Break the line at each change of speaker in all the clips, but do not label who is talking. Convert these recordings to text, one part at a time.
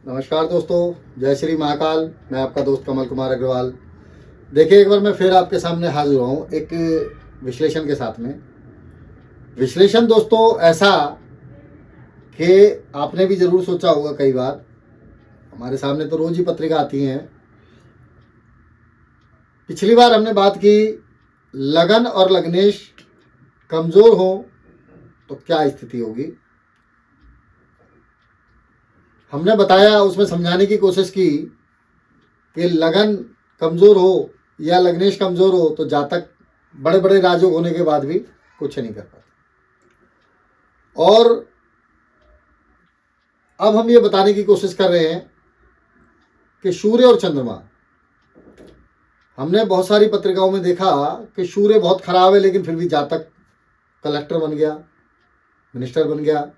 नमस्कार दोस्तों, जय श्री महाकाल। मैं आपका दोस्त कमल कुमार अग्रवाल। देखिए, एक बार मैं फिर आपके सामने हाजिर हुआ हूँ एक विश्लेषण के साथ में। विश्लेषण दोस्तों ऐसा कि आपने भी ज़रूर सोचा होगा कई बार, हमारे सामने तो रोज़ ही पत्रिका आती हैं। पिछली बार हमने बात की लगन और लग्नेश कमज़ोर हो तो क्या स्थिति होगी। हमने बताया, उसमें समझाने की कोशिश की कि लगन कमज़ोर हो या लग्नेश कमज़ोर हो तो जातक बड़े बड़े राजयोग होने के बाद भी कुछ नहीं कर पाते। और अब हम ये बताने की कोशिश कर रहे हैं कि सूर्य और चंद्रमा, हमने बहुत सारी पत्रिकाओं में देखा कि सूर्य बहुत खराब है लेकिन फिर भी जातक कलेक्टर बन गया, मिनिस्टर बन गया,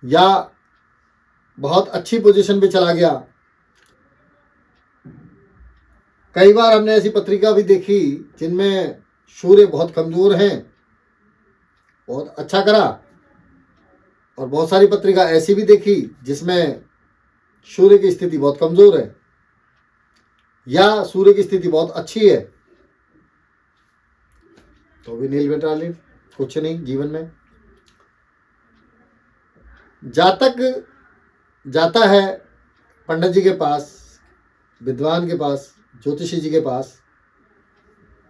या बहुत अच्छी पोजीशन पे चला गया। कई बार हमने ऐसी पत्रिका भी देखी जिनमें सूर्य बहुत कमज़ोर हैं, बहुत अच्छा करा, और बहुत सारी पत्रिका ऐसी भी देखी जिसमें सूर्य की स्थिति बहुत कमज़ोर है या सूर्य की स्थिति बहुत अच्छी है, तो भी नील बेटालिन, कुछ नहीं जीवन में। जातक जाता है पंडित जी के पास, विद्वान के पास, ज्योतिषी जी के पास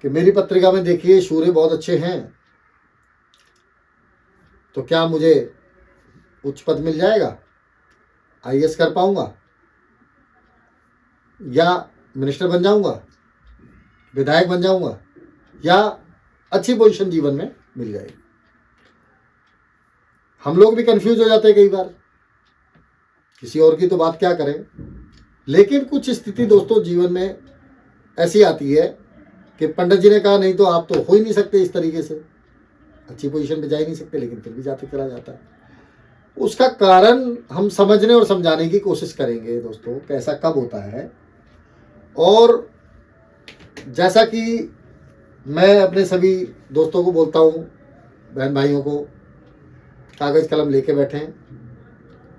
कि मेरी पत्रिका में देखिए सूर्य बहुत अच्छे हैं, तो क्या मुझे उच्च पद मिल जाएगा, आईएएस कर पाऊंगा, या मिनिस्टर बन जाऊंगा, विधायक बन जाऊंगा, या अच्छी पोजीशन जीवन में मिल जाएगी। हम लोग भी कंफ्यूज हो जाते हैं कई बार, किसी और की तो बात क्या करें। लेकिन कुछ स्थिति दोस्तों जीवन में ऐसी आती है कि पंडित जी ने कहा नहीं तो आप तो हो ही नहीं सकते इस तरीके से, अच्छी पोजीशन पे जा ही नहीं सकते, लेकिन फिर भी जाते चला जाता है। उसका कारण हम समझने और समझाने की कोशिश करेंगे दोस्तों, कैसा कब होता है। और जैसा कि मैं अपने सभी दोस्तों को बोलता हूँ, बहन भाइयों को, कागज़ कलम लेके बैठें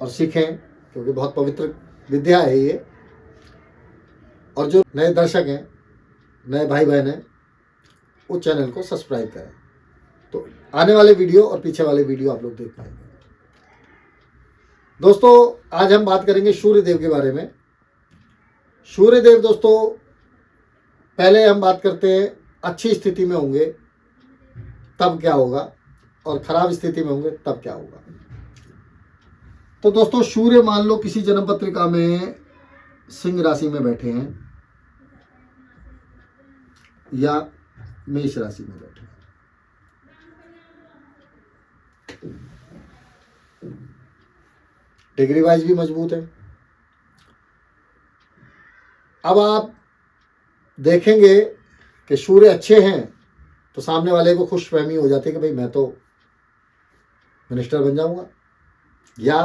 और सीखें, क्योंकि बहुत पवित्र विद्या है ये। और जो नए दर्शक हैं, नए भाई बहन हैं, उस चैनल को सब्सक्राइब करें, तो आने वाले वीडियो और पीछे वाले वीडियो आप लोग देख पाएंगे। दोस्तों आज हम बात करेंगे सूर्य देव के बारे में। सूर्य देव दोस्तों, पहले हम बात करते हैं अच्छी स्थिति में होंगे तब क्या होगा, और खराब स्थिति में होंगे तब क्या होगा। तो दोस्तों सूर्य मान लो किसी जन्म पत्रिका में सिंह राशि में बैठे हैं या मेष राशि में बैठे हैं, डिग्री वाइज भी मजबूत है। अब आप देखेंगे कि सूर्य अच्छे हैं तो सामने वाले को खुशफहमी हो जाती है कि भाई मैं तो मिनिस्टर बन जाऊंगा या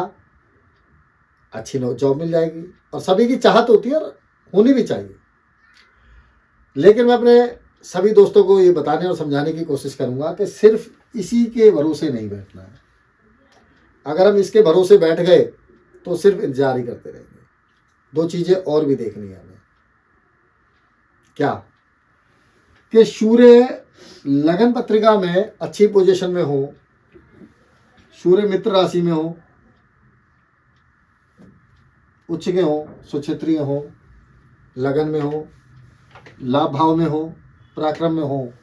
अच्छी जॉब मिल जाएगी, और सभी की चाहत होती है और होनी भी चाहिए। लेकिन मैं अपने सभी दोस्तों को ये बताने और समझाने की कोशिश करूंगा कि सिर्फ इसी के भरोसे नहीं बैठना है। अगर हम इसके भरोसे बैठ गए तो सिर्फ इंतजार ही करते रहेंगे। दो चीज़ें और भी देखनी है हमें। क्या कि सूर्य लगन पत्रिका में अच्छी पोजीशन में हो, सूर्य मित्र राशि में हो, उच्च के हो, सुक्षेत्रीय हो, लगन में हो, लाभ भाव में हो, पराक्रम में हो,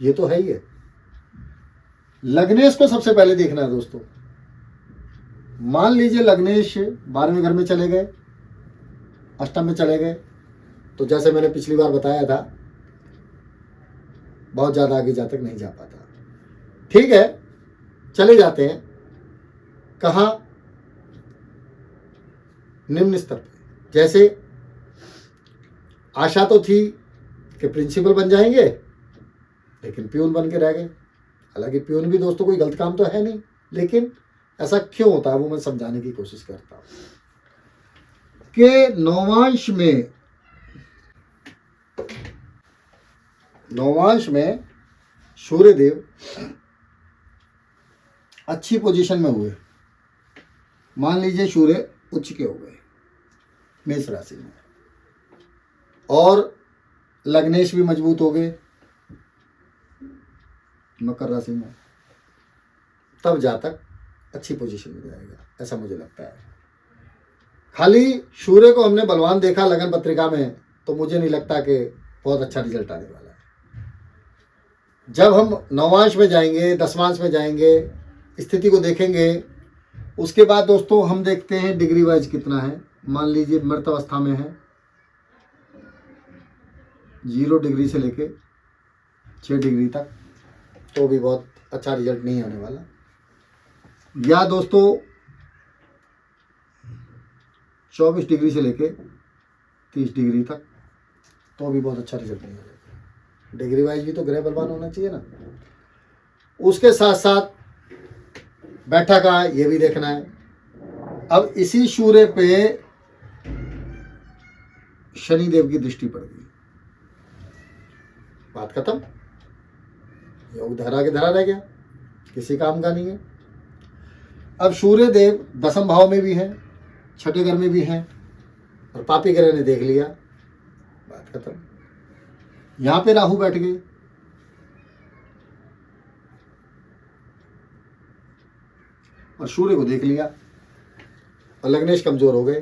ये तो है ही है। लग्नेश को सबसे पहले देखना है दोस्तों। मान लीजिए लग्नेश 12वें घर में चले गए, अष्टम में चले गए, तो जैसे मैंने पिछली बार बताया था, बहुत ज़्यादा आगे जातक नहीं जा पाता। ठीक है, चले जाते हैं कहाँ, निम्न स्तर पे। जैसे आशा तो थी कि प्रिंसिपल बन जाएंगे, लेकिन प्यून बन के रह गए। हालांकि प्यून भी दोस्तों कोई गलत काम तो है नहीं, लेकिन ऐसा क्यों होता है वो मैं समझाने की कोशिश करता हूं कि नौवांश में सूर्यदेव अच्छी पोजीशन में हुए, मान लीजिए सूर्य उच्च के हो गए मेष राशि में और लग्नेश भी मजबूत हो गए मकर राशि में, तब जातक अच्छी पोजीशन में जाएगा, ऐसा मुझे लगता है। खाली सूर्य को हमने बलवान देखा लगन पत्रिका में तो मुझे नहीं लगता कि बहुत अच्छा रिजल्ट आने वाला है। जब हम नवांश में जाएंगे, दसवांश में जाएंगे, स्थिति को देखेंगे, उसके बाद दोस्तों हम देखते हैं डिग्री वाइज कितना है। मान लीजिए मृत अवस्था में है 0 डिग्री से लेके 6 डिग्री तक, तो भी बहुत अच्छा रिजल्ट नहीं आने वाला। या दोस्तों 24 डिग्री से लेके 30 डिग्री तक, तो भी बहुत अच्छा रिजल्ट नहीं आएगा। डिग्री वाइज भी तो ग्रह बलवान होना चाहिए ना। उसके साथ साथ बैठा का ये भी देखना है। अब इसी सूर्य पे शनि देव की दृष्टि पड़ गई, बात खत्म। योग धरा के धरा रह गया, किसी काम का नहीं है। अब सूर्य देव दसम भाव में भी है, छठे घर में भी है और पापी ग्रह ने देख लिया, बात खत्म। यहां पे राहु बैठ गए, और सूर्य को देख लिया और लग्नेश कमजोर हो गए,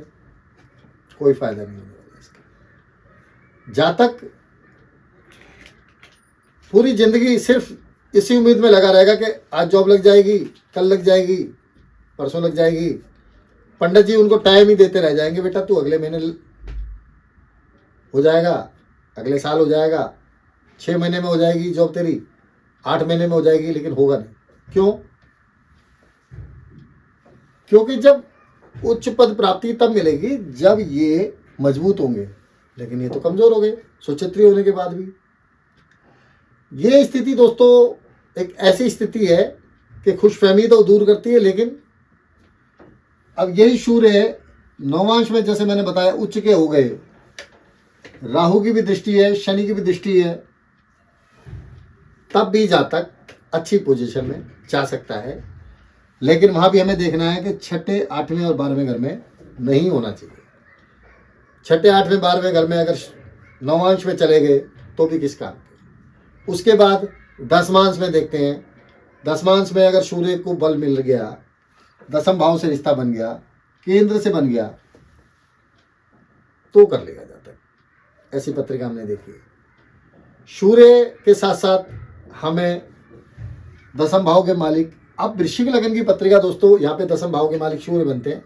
कोई फायदा नहीं होने वाला इसका। जातक पूरी जिंदगी सिर्फ इसी उम्मीद में लगा रहेगा कि आज जॉब लग जाएगी, कल लग जाएगी, परसों लग जाएगी। पंडित जी उनको टाइम ही देते रह जाएंगे, बेटा तू अगले महीने हो जाएगा, अगले साल हो जाएगा, 6 महीने में हो जाएगी जॉब तेरी, 8 महीने में हो जाएगी, लेकिन होगा नहीं। क्यों? क्योंकि जब उच्च पद प्राप्ति तब मिलेगी जब ये मजबूत होंगे, लेकिन ये तो कमजोर हो गए सुक्षेत्रीय होने के बाद भी। ये स्थिति दोस्तों एक ऐसी स्थिति है कि खुशफहमी तो दूर करती है, लेकिन अब यही सूर्य नवांश में जैसे मैंने बताया उच्च के हो गए, राहु की भी दृष्टि है, शनि की भी दृष्टि है, तब भी जातक अच्छी पोजीशन में जा सकता है। लेकिन वहां भी हमें देखना है कि छठे, 8वें और 12वें घर में नहीं होना चाहिए। छठे, 8वें, 12वें घर में अगर नवांश में चले गए तो भी किस काम के। उसके बाद दसमांश में देखते हैं, दसमांश में अगर सूर्य को बल मिल गया, दसम भाव से रिश्ता बन गया, केंद्र से बन गया, तो कर लेगा जातक। ऐसी पत्रिका हमने देखी है। सूर्य के साथ साथ हमें दसम भाव के मालिक, अब वृश्चिक लगन की पत्रिका दोस्तों यहाँ पे दसम भाव के मालिक सूर्य बनते हैं।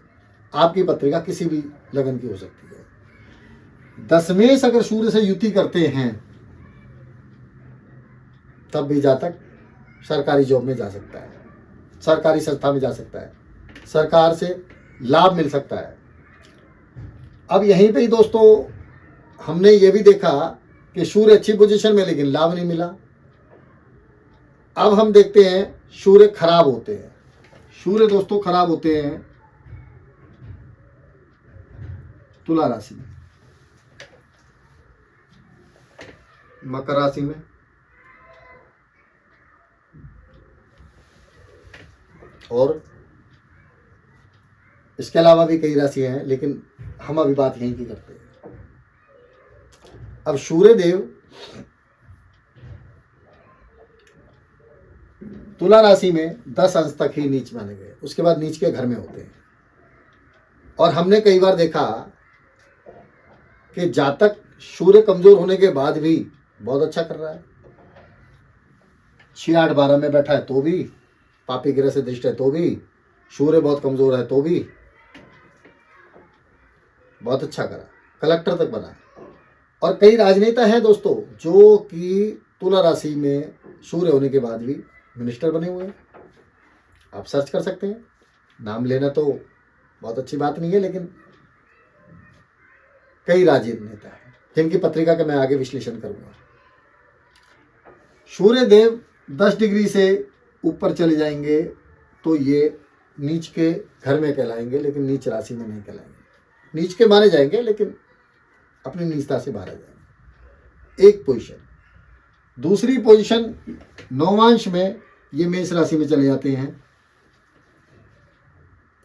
आपकी पत्रिका किसी भी लगन की हो सकती है। दशमेश अगर सूर्य से युति करते हैं तब भी जातक सरकारी जॉब में जा सकता है, सरकारी संस्था में जा सकता है, सरकार से लाभ मिल सकता है। अब यहीं पे ही दोस्तों हमने ये भी देखा कि सूर्य अच्छी पोजीशन में लेकिन लाभ नहीं मिला। अब हम देखते हैं सूर्य खराब होते हैं। सूर्य दोस्तों खराब होते हैं तुला राशि में, मकर राशि में, और इसके अलावा भी कई राशियां हैं, लेकिन हम अभी बात यहीं की करते हैं। अब सूर्य देव तुला राशि में 10 अंश तक ही नीच माने गए, उसके बाद नीच के घर में होते हैं। और हमने कई बार देखा कि जातक सूर्य कमजोर होने के बाद भी बहुत अच्छा कर रहा है। 6, 8, 12 में बैठा है तो भी, पापी ग्रह से दृष्ट है तो भी, सूर्य बहुत कमजोर है तो भी बहुत अच्छा करा, कलेक्टर तक बना। और कई राजनेता हैं दोस्तों जो कि तुला राशि में सूर्य होने के बाद भी मिनिस्टर बने हुए हैं। आप सर्च कर सकते हैं, नाम लेना तो बहुत अच्छी बात नहीं है, लेकिन कई राजनेता हैं जिनकी पत्रिका का मैं आगे विश्लेषण करूंगा। सूर्य देव 10 डिग्री से ऊपर चले जाएंगे तो ये नीच के घर में कहलाएंगे, लेकिन नीच राशि में नहीं कहलाएंगे। नीच के माने जाएंगे लेकिन अपनी नीचता से बाहर आ जाएंगे। एक पोजीशन। दूसरी पोजीशन नौवांश में ये मेष राशि में चले जाते हैं,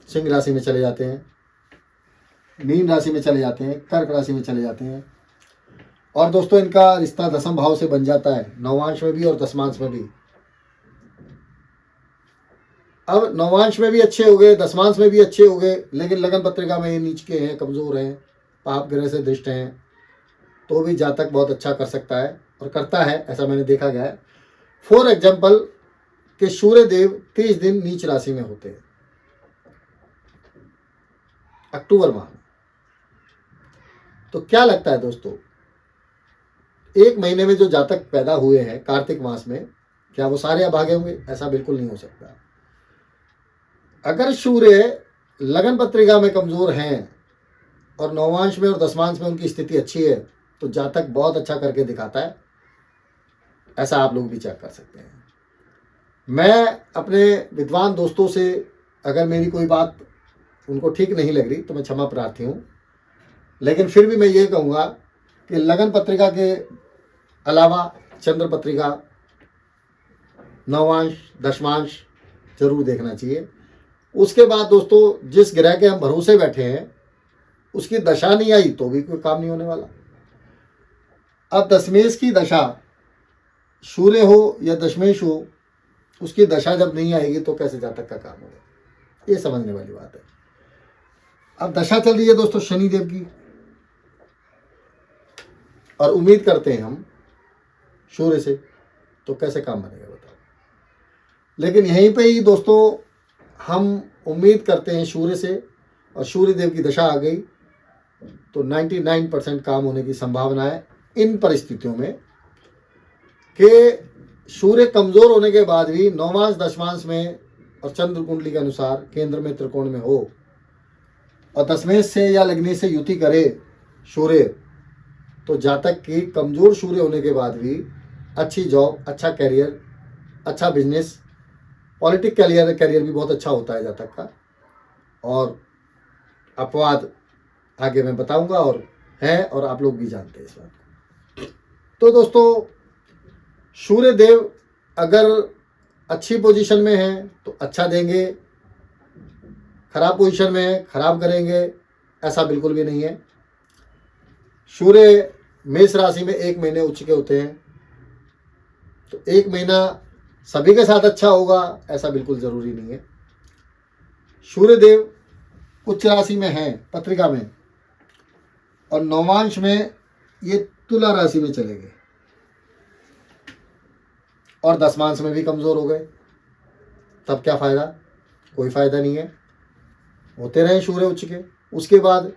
सिंह राशि में चले जाते हैं, मीन राशि में चले जाते हैं, कर्क राशि में चले जाते हैं। और दोस्तों इनका रिश्ता दसम भाव से बन जाता है, नवांश में भी और दशमांश में भी। अब नवांश में भी अच्छे हो गए, दशमांश में भी अच्छे हो गए, लेकिन लगन पत्रिका में ये नीच के हैं, कमज़ोर हैं, पाप ग्रह से दृष्ट हैं, तो भी जातक बहुत अच्छा कर सकता है और करता है, ऐसा मैंने देखा गया है। फॉर एग्जाम्पल कि सूर्य देव 30 दिन नीच राशि में होते हैं अक्टूबर माह में। तो क्या लगता है दोस्तों, एक महीने में जो जातक पैदा हुए हैं कार्तिक मास में, क्या वो सारे अभागे होंगे? ऐसा बिल्कुल नहीं हो सकता। अगर सूर्य लगन पत्रिका में कमजोर हैं और नवांश में और दशमांश में उनकी स्थिति अच्छी है, तो जातक बहुत अच्छा करके दिखाता है। ऐसा आप लोग भी चेक कर सकते हैं। मैं अपने विद्वान दोस्तों से, अगर मेरी कोई बात उनको ठीक नहीं लग रही तो मैं क्षमा प्रार्थी हूँ, लेकिन फिर भी मैं ये कहूँगा कि लगन पत्रिका के अलावा चंद्र पत्रिका, नवांश, दशमांश जरूर देखना चाहिए। उसके बाद दोस्तों जिस ग्रह के हम भरोसे बैठे हैं उसकी दशा नहीं आई तो भी कोई काम नहीं होने वाला। अब दशमेश की दशा, सूर्य हो या दशमेश हो, उसकी दशा जब नहीं आएगी तो कैसे जातक का काम होगा, ये समझने वाली बात है। अब दशा चल रही है दोस्तों शनिदेव की, और उम्मीद करते हैं हम सूर्य से, तो कैसे काम बनेगा बताओ। लेकिन यहीं पे ही दोस्तों हम उम्मीद करते हैं सूर्य से, और सूर्य देव की दशा आ गई तो 99% काम होने की संभावना है इन परिस्थितियों में कि सूर्य कमजोर होने के बाद भी नौमांश दशमांश में और चंद्र कुंडली के अनुसार केंद्र में त्रिकोण में हो, और दशमेश से या लग्नी से युति करे सूर्य, तो जातक की कमजोर सूर्य होने के बाद भी अच्छी जॉब, अच्छा कैरियर, अच्छा बिजनेस, पॉलिटिक कैरियर भी बहुत अच्छा होता है जातक का। और अपवाद आगे मैं बताऊंगा, और है, और आप लोग भी जानते हैं इस बात को। तो दोस्तों सूर्य देव अगर अच्छी पोजीशन में है तो अच्छा देंगे, खराब पोजीशन में है खराब करेंगे, ऐसा बिल्कुल भी नहीं है। सूर्य मेष राशि में 1 महीने उच्च के होते हैं, तो 1 महीना सभी के साथ अच्छा होगा ऐसा बिल्कुल जरूरी नहीं है। सूर्य देव उच्च राशि में है पत्रिका में, और नौमांश में ये तुला राशि में चले गए, और दशमांश में भी कमजोर हो गए, तब क्या फायदा? कोई फायदा नहीं है। होते रहे सूर्य उच्च के, उसके बाद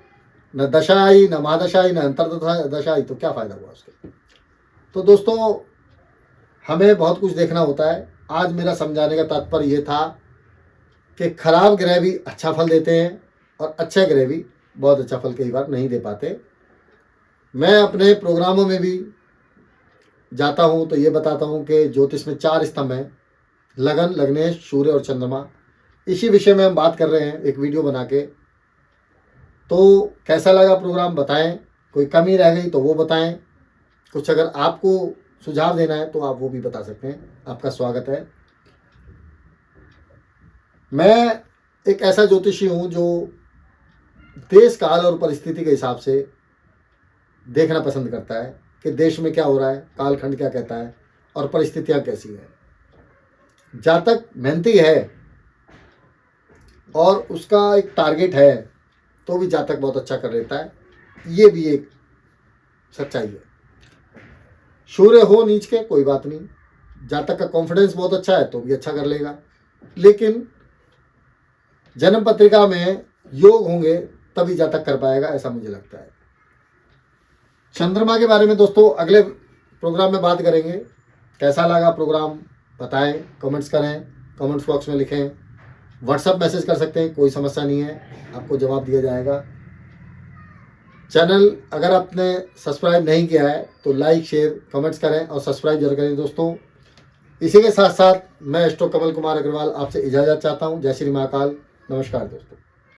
न दशा आई, न महादशा आई, न अंतर्दशा आई, तो क्या फायदा हुआ उसके। तो दोस्तों हमें बहुत कुछ देखना होता है। आज मेरा समझाने का तात्पर्य ये था कि खराब ग्रह भी अच्छा फल देते हैं और अच्छे ग्रह भी बहुत अच्छा फल कई बार नहीं दे पाते। मैं अपने प्रोग्रामों में भी जाता हूँ तो ये बताता हूँ कि ज्योतिष में 4 स्तंभ हैं, लगन, लग्नेश, सूर्य और चंद्रमा। इसी विषय में हम बात कर रहे हैं एक वीडियो बना के। तो कैसा लगा प्रोग्राम बताएं, कोई कमी रह गई तो वो बताएं, कुछ अगर आपको सुझाव देना है तो आप वो भी बता सकते हैं, आपका स्वागत है। मैं एक ऐसा ज्योतिषी हूँ जो देश काल और परिस्थिति के हिसाब से देखना पसंद करता है कि देश में क्या हो रहा है, कालखंड क्या कहता है और परिस्थितियाँ कैसी है। जातक मेहनती है और उसका एक टारगेट है तो भी जातक बहुत अच्छा कर लेता है, ये भी एक सच्चाई है। सूर्य हो नीच के कोई बात नहीं, जातक का कॉन्फिडेंस बहुत अच्छा है तो भी अच्छा कर लेगा, लेकिन जन्म पत्रिका में योग होंगे तभी जातक कर पाएगा, ऐसा मुझे लगता है। चंद्रमा के बारे में दोस्तों अगले प्रोग्राम में बात करेंगे। कैसा लगा प्रोग्राम बताएं, कमेंट्स करें, कमेंट्स बॉक्स में लिखें, व्हाट्सएप मैसेज कर सकते हैं, कोई समस्या नहीं है, आपको जवाब दिया जाएगा। चैनल अगर आपने सब्सक्राइब नहीं किया है तो लाइक, शेयर, कमेंट्स करें और सब्सक्राइब जरूर करें दोस्तों। इसी के साथ साथ मैं एस्ट्रो कमल कुमार अग्रवाल आपसे इजाज़त चाहता हूँ। जय श्री महाकाल, नमस्कार दोस्तों।